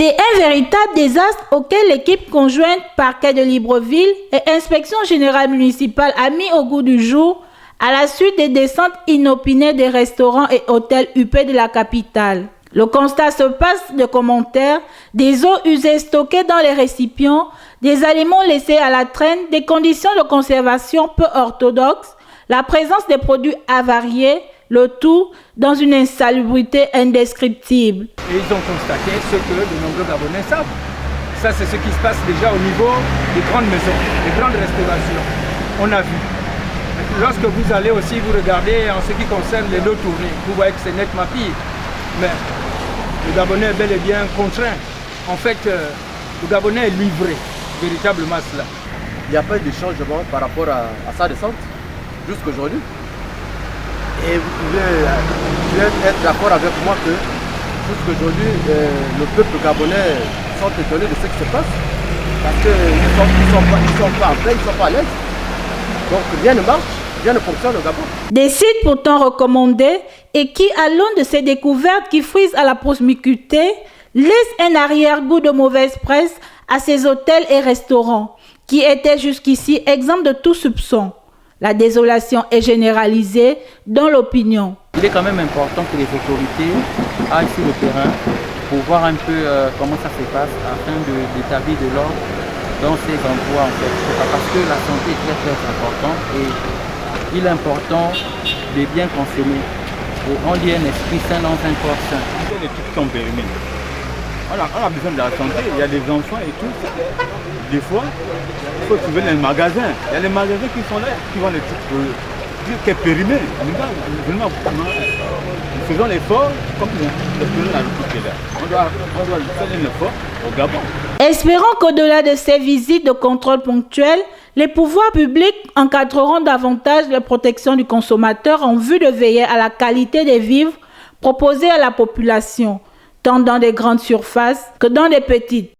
C'est un véritable désastre auquel l'équipe conjointe Parquet de Libreville et Inspection générale municipale a mis au goût du jour à la suite des descentes inopinées des restaurants et hôtels huppés de la capitale. Le constat se passe de commentaires, des eaux usées stockées dans les récipients, des aliments laissés à la traîne, des conditions de conservation peu orthodoxes, la présence des produits avariés, le tout dans une insalubrité indescriptible. Et ils ont constaté ce que de nombreux Gabonais savent. Ça, c'est ce qui se passe déjà au niveau des grandes maisons, des grandes restaurations. On a vu. Lorsque vous allez aussi, vous regardez en ce qui concerne les lots tournés, vous voyez que c'est nettement pire. Mais le Gabonais est bel et bien contraint. En fait, le Gabonais est livré véritablement à cela. Il n'y a pas eu de changement par rapport à sa descente jusqu'aujourd'hui. Et vous pouvez être d'accord avec moi que jusqu'aujourd'hui, le peuple gabonais sont étonnés de ce qui se passe. Parce qu'ils ne sont pas en paix, ils ne sont pas à l'aise. Donc rien ne marche, rien ne fonctionne au Gabon. Des sites pourtant recommandés et qui, à l'aune de ces découvertes qui frisent à la promiscuité, laissent un arrière-goût de mauvaise presse à ces hôtels et restaurants qui étaient jusqu'ici exempts de tout soupçon. La désolation est généralisée dans l'opinion. Il est quand même important que les autorités aillent sur le terrain pour voir un peu comment ça se passe afin d'établir de l'ordre dans ces endroits en fait. Parce que la santé est très très importante et il est important de bien consommer. Et on dit un esprit sain dans un corps sain. Les trucs sont périmés. On a besoin de la santé, il y a des enfants et tout. Des fois, il faut trouver les magasins. Il y a les magasins qui sont là, qui vont les trucs qui est périmé. Nous faisons l'effort comme le président de la République est là. On doit faire un effort au Gabon. Espérons qu'au-delà de ces visites de contrôle ponctuels, les pouvoirs publics encadreront davantage la protection du consommateur en vue de veiller à la qualité des vivres proposés à la population, tant dans des grandes surfaces que dans des petites.